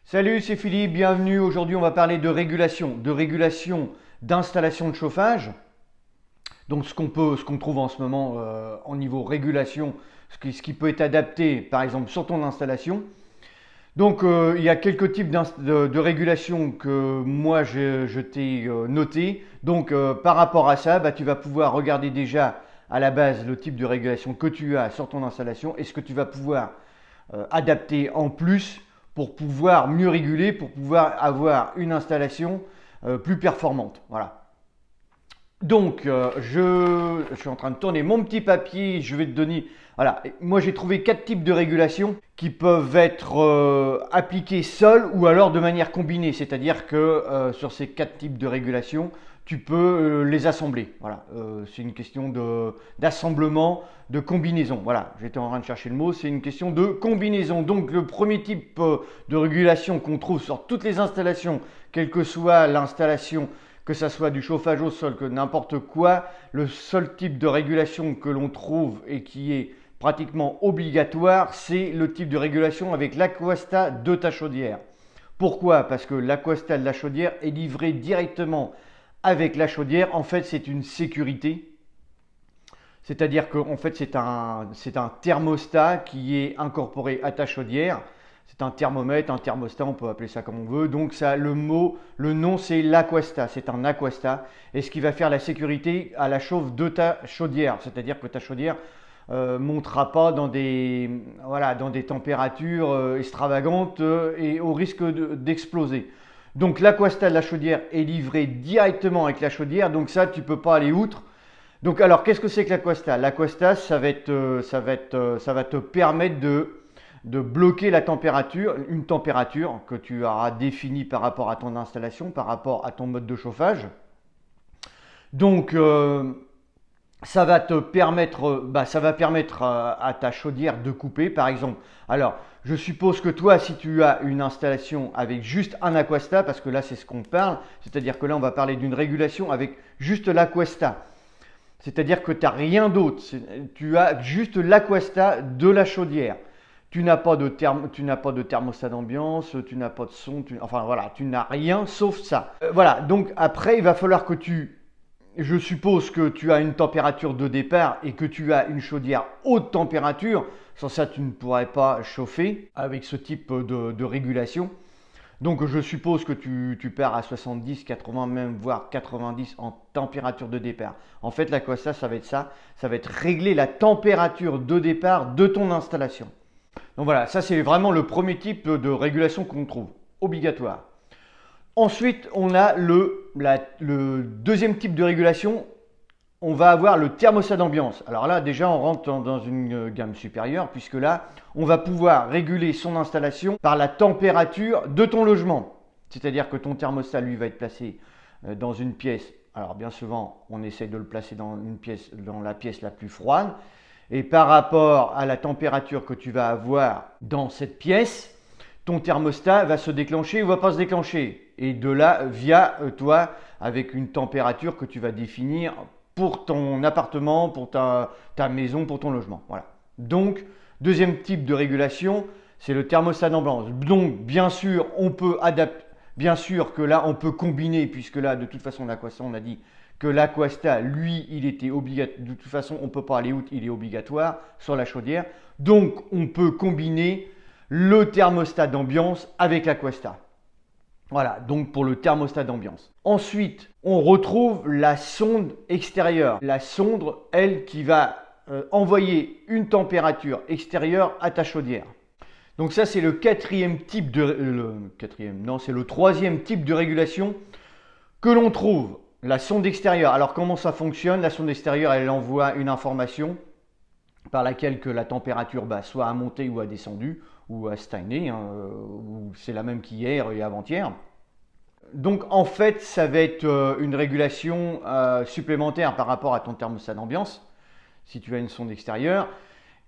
Salut, c'est Philippe, bienvenue. Aujourd'hui, on va parler de régulation d'installation de chauffage. Donc, ce qu'on trouve en ce moment en niveau régulation, ce qui peut être adapté, par exemple, sur ton installation. Donc, il y a quelques types de régulation que moi je t'ai noté. Donc, par rapport à ça, tu vas pouvoir regarder déjà à la base le type de régulation que tu as sur ton installation et ce que tu vas pouvoir adapter en plus pour pouvoir mieux réguler, pour pouvoir avoir une installation plus performante. Voilà. Donc, je suis en train de tourner mon petit papier. Je vais te donner. Voilà, moi j'ai trouvé 4 types de régulation qui peuvent être appliqués seuls ou alors de manière combinée. C'est-à-dire que sur ces 4 types de régulation, tu peux les assembler. Voilà, c'est une question d'assemblement, de combinaison. Voilà, j'étais en train de chercher le mot. C'est une question de combinaison. Donc, le premier type de régulation qu'on trouve sur toutes les installations, quelle que soit l'installation, que ça soit du chauffage au sol, que n'importe quoi, le seul type de régulation que l'on trouve et qui est pratiquement obligatoire, c'est le type de régulation avec l'aquasta de ta chaudière. Pourquoi? Parce que l'aquasta de la chaudière est livré directement avec la chaudière. En fait, c'est une sécurité. C'est-à-dire qu'en fait, c'est un thermostat qui est incorporé à ta chaudière. C'est un thermomètre, un thermostat, on peut appeler ça comme on veut. Donc ça, le nom c'est l'Aquasta, c'est un Aquasta. Et ce qui va faire la sécurité à la chauffe de ta chaudière. C'est-à-dire que ta chaudière ne montera pas dans dans des températures extravagantes et au risque d'exploser. Donc l'Aquasta de la chaudière est livré directement avec la chaudière. Donc ça, tu ne peux pas aller outre. Donc alors, qu'est-ce que c'est que l'Aquasta? L'Aquasta, ça va te permettre de bloquer la température, une température que tu auras définie par rapport à ton installation, par rapport à ton mode de chauffage. Donc, ça va permettre à ta chaudière de couper, par exemple. Alors, je suppose que toi, si tu as une installation avec juste un Aquasta, parce que là, c'est ce qu'on parle, c'est-à-dire que là, on va parler d'une régulation avec juste l'Aquasta. C'est-à-dire que tu n'as rien d'autre, tu as juste l'aquasta de la chaudière. Tu n'as pas de thermostat d'ambiance, tu n'as pas de son, enfin voilà, tu n'as rien sauf ça. Voilà, donc après il va falloir que je suppose que tu as une température de départ et que tu as une chaudière haute température. Sans ça, tu ne pourrais pas chauffer avec ce type de régulation. Donc je suppose que tu pars à 70, 80, même voire 90 en température de départ. En fait, l'Aquasta, ça va être ça. Ça va être régler la température de départ de ton installation. Donc voilà, ça c'est vraiment le premier type de régulation qu'on trouve, obligatoire. Ensuite, on a le deuxième type de régulation. On va avoir le thermostat d'ambiance. Alors là, déjà, on rentre dans une gamme supérieure, puisque là, on va pouvoir réguler son installation par la température de ton logement. C'est-à-dire que ton thermostat, lui, va être placé dans une pièce. Alors bien souvent, on essaie de le placer dans la pièce la plus froide. Et par rapport à la température que tu vas avoir dans cette pièce, ton thermostat va se déclencher ou va pas se déclencher. Et de là, via toi, avec une température que tu vas définir pour ton appartement, pour ta maison, pour ton logement. Voilà. Donc, deuxième type de régulation, c'est le thermostat d'ambiance. Donc, bien sûr, on peut adapter, bien sûr que là, on peut combiner, puisque là, de toute façon, l'Aquasta, on a dit que l'Aquasta, lui, il était obligatoire. De toute façon, on ne peut pas aller outre, il est obligatoire sur la chaudière. Donc, on peut combiner le thermostat d'ambiance avec l'Aquasta. Voilà, donc pour le thermostat d'ambiance. Ensuite, on retrouve la sonde extérieure. La sonde, elle, qui va envoyer une température extérieure à ta chaudière. Donc ça, c'est le quatrième type c'est le troisième type de régulation que l'on trouve. La sonde extérieure. Alors comment ça fonctionne? La sonde extérieure, elle envoie une information par laquelle que la température soit a monté ou a descendu, ou a stagné, ou c'est la même qu'hier et avant-hier. Donc en fait, ça va être une régulation supplémentaire par rapport à ton thermostat d'ambiance, si tu as une sonde extérieure.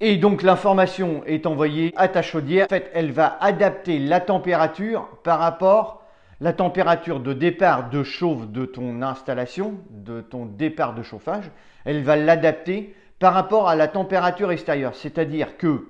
Et donc l'information est envoyée à ta chaudière. En fait, elle va adapter la température par rapport à la température de départ de chauffe de ton installation, de ton départ de chauffage. Elle va l'adapter par rapport à la température extérieure. C'est-à-dire que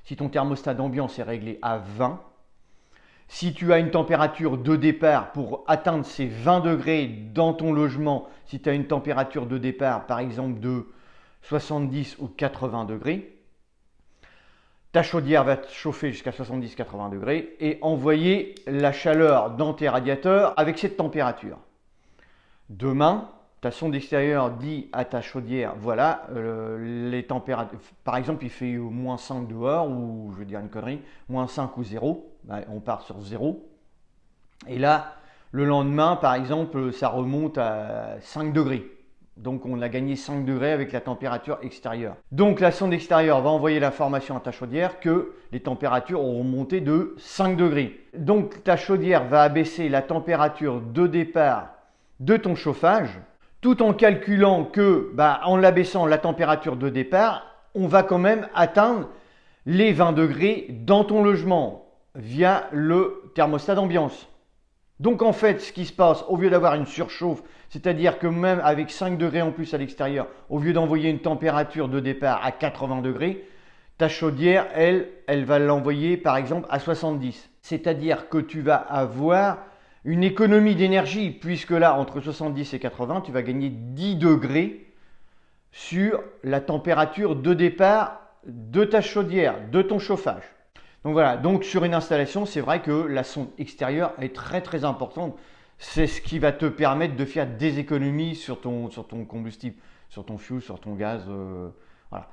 si ton thermostat d'ambiance est réglé à 20, Si tu as une température de départ pour atteindre ces 20 degrés dans ton logement, si tu as une température de départ par exemple de 70 ou 80 degrés, ta chaudière va te chauffer jusqu'à 70-80 degrés et envoyer la chaleur dans tes radiateurs avec cette température. Demain, ta sonde extérieure dit à ta chaudière, voilà, les températures, par exemple il fait moins 5 dehors, ou je vais dire une connerie, moins 5 ou 0, on part sur 0. Et là, le lendemain, par exemple, ça remonte à 5 degrés. Donc on a gagné 5 degrés avec la température extérieure. Donc la sonde extérieure va envoyer l'information à ta chaudière que les températures auront monté de 5 degrés. Donc ta chaudière va abaisser la température de départ de ton chauffage, tout en calculant que, en l'abaissant la température de départ, on va quand même atteindre les 20 degrés dans ton logement via le thermostat d'ambiance. Donc en fait, ce qui se passe, au lieu d'avoir une surchauffe, c'est-à-dire que même avec 5 degrés en plus à l'extérieur, au lieu d'envoyer une température de départ à 80 degrés, ta chaudière, elle va l'envoyer par exemple à 70. C'est-à-dire que tu vas avoir une économie d'énergie, puisque là, entre 70 et 80, tu vas gagner 10 degrés sur la température de départ de ta chaudière, de ton chauffage. Donc voilà, donc sur une installation, c'est vrai que la sonde extérieure est très très importante. C'est ce qui va te permettre de faire des économies sur ton combustible, sur ton fuel, sur ton gaz. Voilà.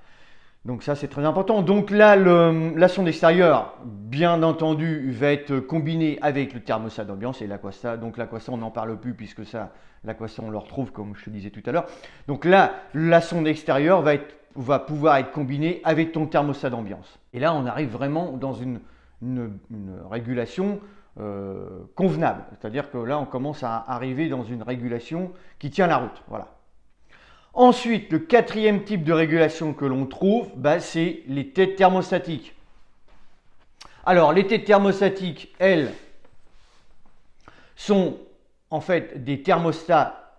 Donc ça, c'est très important. Donc là, la sonde extérieure, bien entendu, va être combinée avec le thermostat d'ambiance et l'Aqasta. Donc l'Aqasta, on n'en parle plus puisque ça, l'Aqasta, on le retrouve comme je te disais tout à l'heure. Donc là, la sonde extérieure va pouvoir être combinée avec ton thermostat d'ambiance. Et là, on arrive vraiment dans une régulation convenable. C'est-à-dire que là, on commence à arriver dans une régulation qui tient la route. Voilà. Ensuite, le quatrième type de régulation que l'on trouve, c'est les têtes thermostatiques. Alors, les têtes thermostatiques, elles, sont en fait des thermostats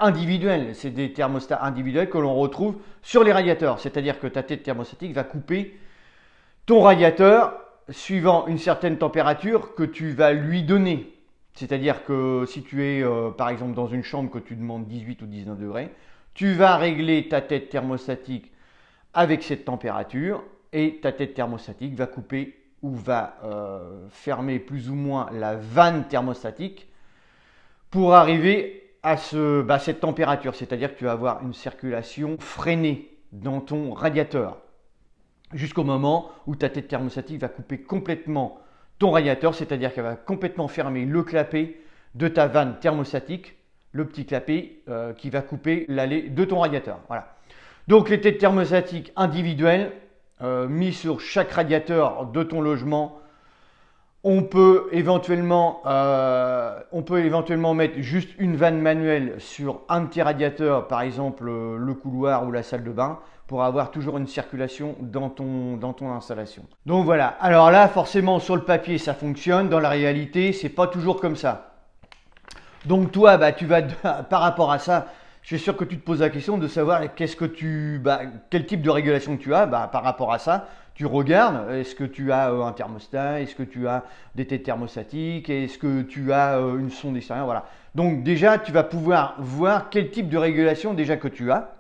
individuels. C'est des thermostats individuels que l'on retrouve sur les radiateurs. C'est-à-dire que ta tête thermostatique va couper ton radiateur suivant une certaine température que tu vas lui donner. C'est-à-dire que si tu es par exemple dans une chambre que tu demandes 18 ou 19 degrés, tu vas régler ta tête thermostatique avec cette température et ta tête thermostatique va couper ou va fermer plus ou moins la vanne thermostatique pour arriver à cette température. C'est-à-dire que tu vas avoir une circulation freinée dans ton radiateur jusqu'au moment où ta tête thermostatique va couper complètement ton radiateur, c'est-à-dire qu'elle va complètement fermer le clapet de ta vanne thermostatique, le petit clapet qui va couper l'allée de ton radiateur. Voilà. Donc les têtes thermostatiques individuelles mises sur chaque radiateur de ton logement. On peut éventuellement mettre juste une vanne manuelle sur un de tes radiateurs, par exemple le couloir ou la salle de bain, pour avoir toujours une circulation dans ton installation. Donc voilà, alors là forcément sur le papier ça fonctionne, dans la réalité c'est pas toujours comme ça. Donc toi par rapport à ça, je suis sûr que tu te poses la question de savoir quel type de régulation tu as. Par rapport à ça, tu regardes, est-ce que tu as un thermostat, est-ce que tu as des têtes thermostatiques, est-ce que tu as une sonde extérieure, voilà. Donc déjà tu vas pouvoir voir quel type de régulation déjà que tu as.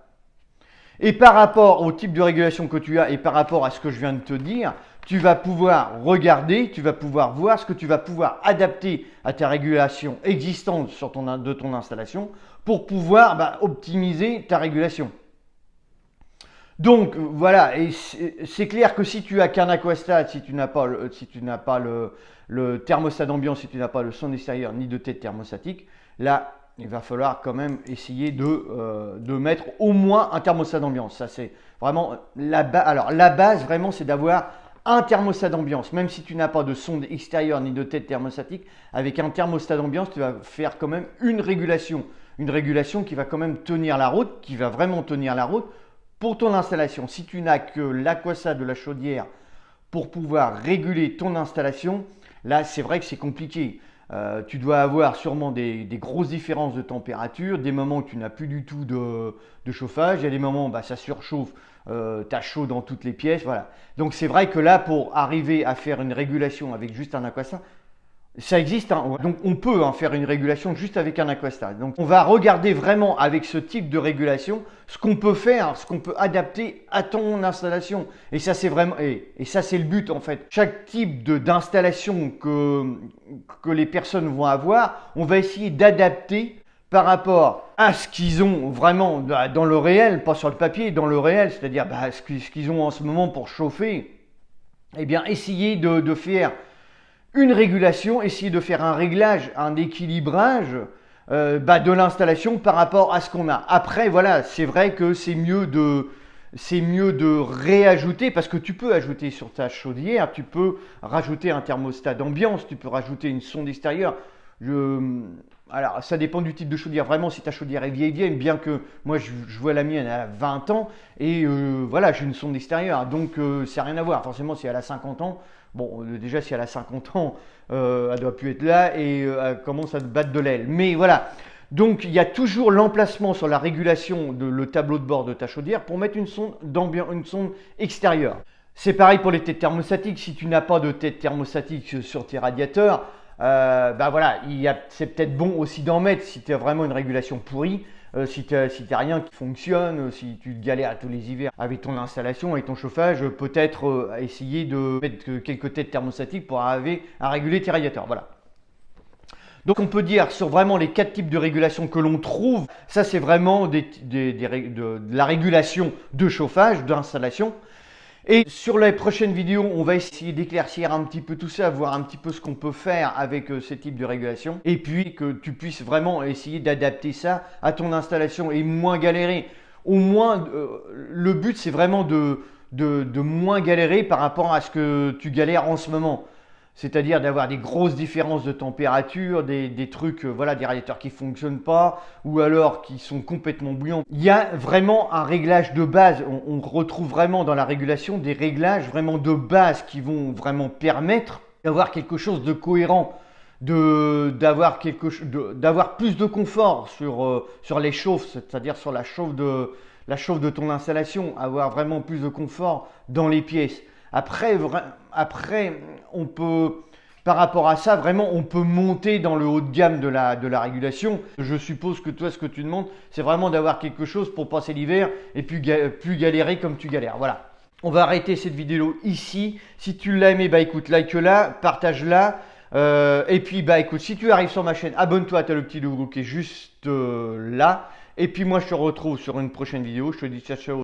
Et par rapport au type de régulation que tu as et par rapport à ce que je viens de te dire, tu vas pouvoir regarder, tu vas pouvoir voir ce que tu vas pouvoir adapter à ta régulation existante de ton installation pour pouvoir optimiser ta régulation. Donc voilà, et c'est clair que si tu as qu'un aquastat, si tu n'as pas le thermostat d'ambiance, si tu n'as pas le son extérieur ni de tête thermostatique, là il va falloir quand même essayer de mettre au moins un thermostat d'ambiance. Ça, c'est vraiment la base. Alors, la base, vraiment, c'est d'avoir un thermostat d'ambiance. Même si tu n'as pas de sonde extérieure ni de tête thermostatique, avec un thermostat d'ambiance, tu vas faire quand même une régulation. Une régulation qui va quand même tenir la route, qui va vraiment tenir la route pour ton installation. Si tu n'as que l'Aqasta de la chaudière pour pouvoir réguler ton installation, là, c'est vrai que c'est compliqué. Tu dois avoir sûrement des grosses différences de température, des moments où tu n'as plus du tout de chauffage, il y a des moments où ça surchauffe, tu as chaud dans toutes les pièces, voilà. Donc c'est vrai que là, pour arriver à faire une régulation avec juste un aquastat, ça existe, hein. Donc on peut faire une régulation juste avec un aquastat. Donc on va regarder vraiment avec ce type de régulation ce qu'on peut faire, ce qu'on peut adapter à ton installation. Et ça c'est vraiment, et ça c'est le but en fait. Chaque type d'installation que les personnes vont avoir, on va essayer d'adapter par rapport à ce qu'ils ont vraiment dans le réel, pas sur le papier, dans le réel, c'est-à-dire ce qu'ils ont en ce moment pour chauffer. Eh bien essayer de faire une régulation, essayer de faire un réglage, un équilibrage de l'installation par rapport à ce qu'on a. Après, voilà, c'est vrai que c'est mieux de réajouter, parce que tu peux ajouter sur ta chaudière, tu peux rajouter un thermostat d'ambiance, tu peux rajouter une sonde extérieure. Alors, ça dépend du type de chaudière. Vraiment, si ta chaudière est vieille, bien que moi, je vois la mienne à 20 ans, et voilà, j'ai une sonde extérieure, donc ça n'a rien à voir. Forcément, si elle a 50 ans, bon, déjà, si elle a 50 ans, elle doit plus être là, et elle commence à te battre de l'aile. Mais voilà, donc il y a toujours l'emplacement sur la régulation le tableau de bord de ta chaudière pour mettre une sonde extérieure. C'est pareil pour les têtes thermostatiques. Si tu n'as pas de tête thermostatique sur tes radiateurs, voilà, c'est peut-être bon aussi d'en mettre si tu as vraiment une régulation pourrie, si tu n'as rien qui fonctionne, si tu galères tous les hivers avec ton installation et ton chauffage, peut-être essayer de mettre quelques têtes thermostatiques pour arriver à réguler tes radiateurs. Voilà. Donc on peut dire sur vraiment les 4 types de régulation que l'on trouve, ça c'est vraiment de la régulation de chauffage, d'installation. Et sur les prochaines vidéos, on va essayer d'éclaircir un petit peu tout ça, voir un petit peu ce qu'on peut faire avec ces types de régulation. Et puis que tu puisses vraiment essayer d'adapter ça à ton installation et moins galérer. Au moins, le but c'est vraiment de moins galérer par rapport à ce que tu galères en ce moment. C'est-à-dire d'avoir des grosses différences de température, des trucs, voilà, des radiateurs qui ne fonctionnent pas ou alors qui sont complètement bouillants. Il y a vraiment un réglage de base. On retrouve vraiment dans la régulation des réglages vraiment de base qui vont vraiment permettre d'avoir quelque chose de cohérent, d'avoir plus de confort sur les chauffes, c'est-à-dire sur la chauffe de ton installation, avoir vraiment plus de confort dans les pièces. Après, on peut, par rapport à ça, vraiment, on peut monter dans le haut de gamme de la régulation. Je suppose que toi, ce que tu demandes, c'est vraiment d'avoir quelque chose pour passer l'hiver et plus galérer comme tu galères. Voilà. On va arrêter cette vidéo ici. Si tu l'as aimé, écoute, like-la, partage-la. Et puis, écoute, si tu arrives sur ma chaîne, abonne-toi, tu as le petit logo qui est juste là. Et puis, moi, je te retrouve sur une prochaine vidéo. Je te dis ciao, ciao.